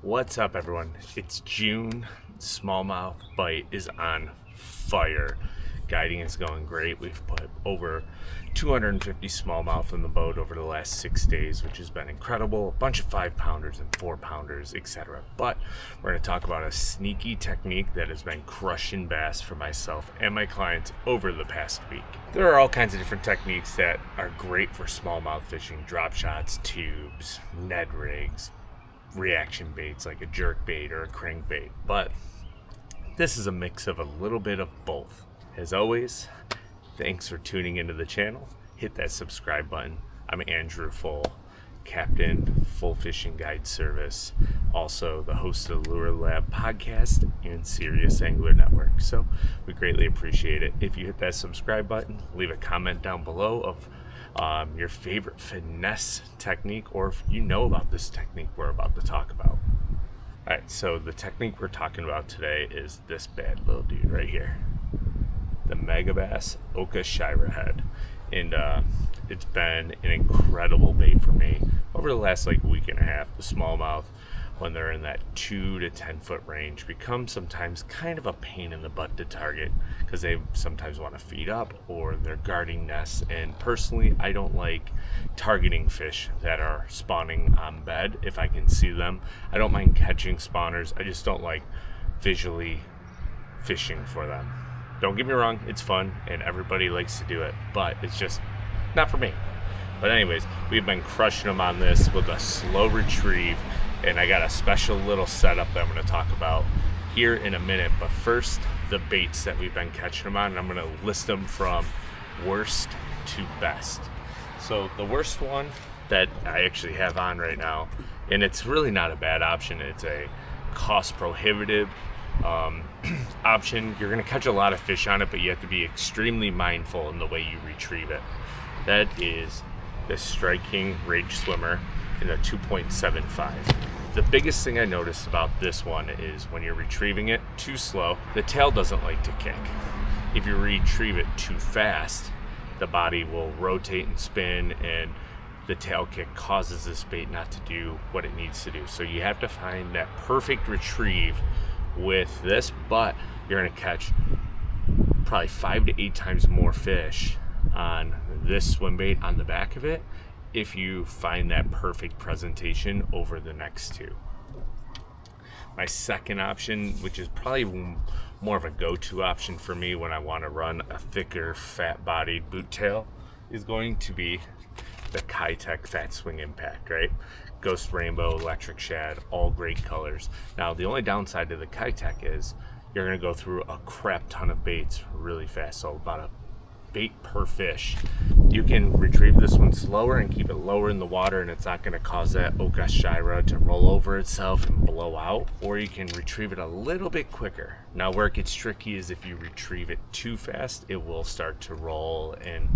What's up, everyone? It's June. Smallmouth bite is on fire. Guiding is going great. We've put over 250 smallmouth in the boat over the last 6 days, which has been incredible. A bunch of 5-pounders and 4-pounders, etc. But we're going to talk about a sneaky technique that has been crushing bass for myself and my clients over the past week. There are all kinds of different techniques that are great for smallmouth fishing: drop shots, tubes, Ned rigs, reaction baits like a jerk bait or a crankbait, but this is a mix of a little bit of both. As always, thanks for tuning into the channel. Hit that subscribe button. I'm Andrew Full, Captain, Full Fishing Guide Service, also the host of the Lure Lab podcast and Serious Angler Network. So we greatly appreciate it if you hit that subscribe button. Leave a comment down below of your favorite finesse technique, or if you know about this technique we're about to talk about. Alright, so the technique we're talking about today is this bad little dude right here, the Megabass Oka Shira head. And it's been an incredible bait for me over the last week and a half. The smallmouth, when they're in that 2 to 10 foot range, become sometimes kind of a pain in the butt to target because they sometimes want to feed up or they're guarding nests. And personally, I don't like targeting fish that are spawning on bed if I can see them. I don't mind catching spawners. I just don't like visually fishing for them. Don't get me wrong, it's fun and everybody likes to do it, but it's just not for me. But anyways, we've been crushing them on this with a slow retrieve, and I got a special little setup that I'm going to talk about here in a minute. But first, the baits that we've been catching them on, and I'm going to list them from worst to best. So the worst one that I actually have on right now, and it's really not a bad option, it's a cost prohibitive option. You're going to catch a lot of fish on it, but you have to be extremely mindful in the way you retrieve it. That is the Strike King Rage Swimmer in a 2.75. The biggest thing I noticed about this one is when you're retrieving it too slow, the tail doesn't like to kick. If you retrieve it too fast, the body will rotate and spin, and the tail kick causes this bait not to do what it needs to do. So you have to find that perfect retrieve with this, but you're going to catch probably 5 to 8 times more fish on this swim bait on the back of it if you find that perfect presentation over the next two. My second option, which is probably more of a go-to option for me when I want to run a thicker, fat-bodied boot tail, is going to be the Kitech Fat Swing Impact, right? Ghost Rainbow, Electric Shad, all great colors. Now, the only downside to the Kitech is you're going to go through a crap ton of baits really fast, so about a bait per fish. You can retrieve this one slower and keep it lower in the water, and it's not going to cause that Oka Shira to roll over itself and blow out, or you can retrieve it a little bit quicker. Now, where it gets tricky is if you retrieve it too fast, it will start to roll and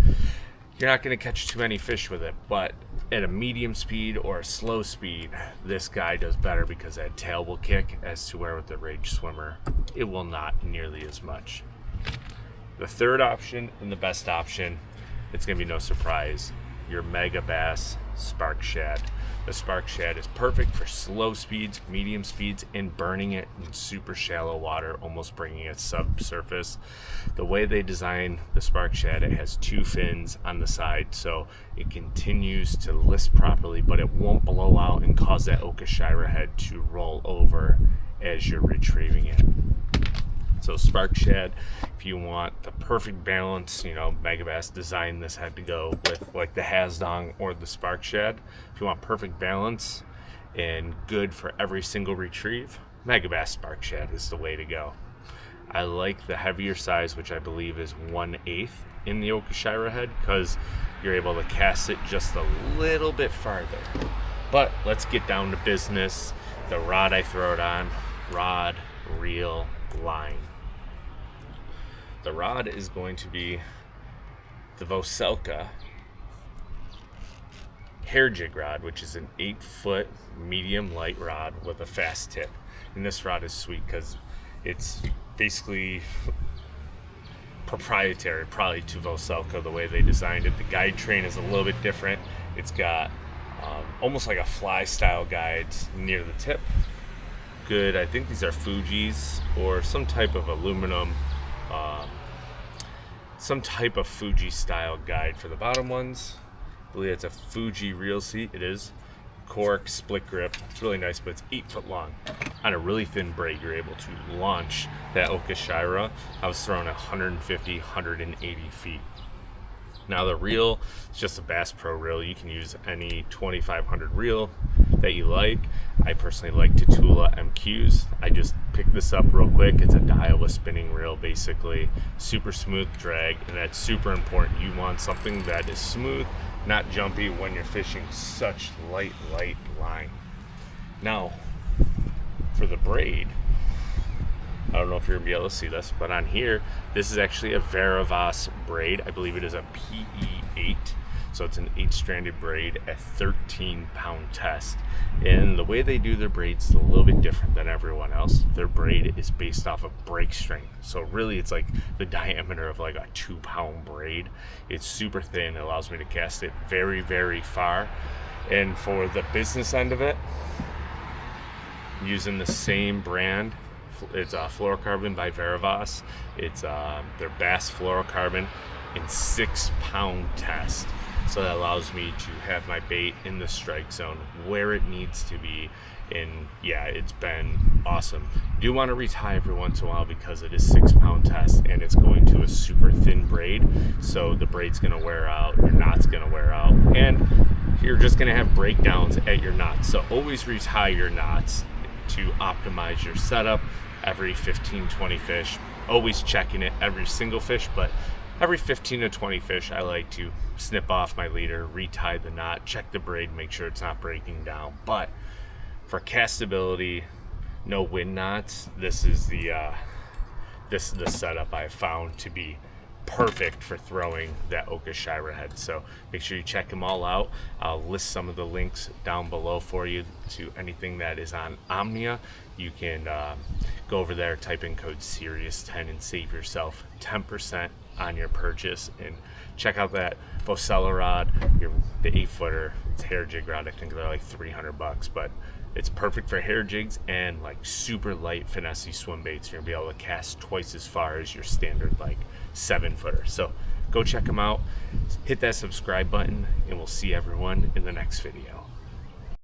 you're not going to catch too many fish with it. But at a medium speed or a slow speed, this guy does better because that tail will kick, as to where with the Rage Swimmer it will not nearly as much. The third option, and the best option, it's going to be no surprise, your Megabass Spark Shad. The Spark Shad is perfect for slow speeds, medium speeds, and burning it in super shallow water, almost bringing it subsurface. The way they design the Spark Shad, it has 2 fins on the side, so it continues to list properly, but it won't blow out and cause that Oka Shira head to roll over as you're retrieving it. So Spark Shad, if you want the perfect balance, Megabass designed this head to go with like the Hasdong or the Spark Shad. If you want perfect balance and good for every single retrieve, Megabass Spark Shad is the way to go. I like the heavier size, which I believe is 1/8 in the Oka Shira head, because you're able to cast it just a little bit farther. But let's get down to business. The rod I throw it on: rod, reel, line. The rod is going to be the Voselka hair jig rod, which is an 8-foot medium light rod with a fast tip. And this rod is sweet because it's basically proprietary probably to Voselka, the way they designed it. The guide train is a little bit different. It's got almost like a fly style guide near the tip, good, I think these are Fuji's or some type of aluminum, some type of Fuji style guide for the bottom ones. I believe it's a Fuji reel seat. It is cork, split grip. It's really nice, but it's 8 foot long. On a really thin braid, you're able to launch that Okashira. I was throwing 150, 180 feet. Now the reel is just a Bass Pro reel. You can use any 2500 reel that you like. I personally like Tatula MQs. I just picked this up real quick. It's a Daiwa spinning reel, basically. Super smooth drag, and that's super important. You want something that is smooth, not jumpy when you're fishing such light line. Now, for the braid, I don't know if you're gonna be able to see this, but on here, this is actually a Veravas braid. I believe it is a PE8. So it's an 8-stranded braid at 13-pound test. And the way they do their braids is a little bit different than everyone else. Their braid is based off of break strength. So really it's like the diameter of like a 2-pound braid. It's super thin. It allows me to cast it very, very far. And for the business end of it, using the same brand, it's fluorocarbon by Veravas. It's their Bass fluorocarbon in 6-pound test. So that allows me to have my bait in the strike zone where it needs to be. And yeah, it's been awesome. Do want to retie every once in a while because it is 6-pound test and it's going to a super thin braid. So the braid's gonna wear out, your knot's gonna wear out, and you're just gonna have breakdowns at your knots. So always retie your knots to optimize your setup every 15-20 fish. Always checking it every single fish, but every 15 to 20 fish I like to snip off my leader, retie the knot, check the braid, make sure it's not breaking down. But for castability, no wind knots, this is the setup I found to be perfect for throwing that Okashira head. So make sure you check them all out. I'll list some of the links down below for you to anything that is on Omnia. You can go over there, type in code SERIOUS10 and save yourself 10% on your purchase. And check out that Vocella rod, the 8-footer. It's hair jig rod. I think they're like $300, but it's perfect for hair jigs and like super light finesse swim baits. You're gonna be able to cast twice as far as your standard like 7-footer. So go check them out, hit that subscribe button, and we'll see everyone in the next video.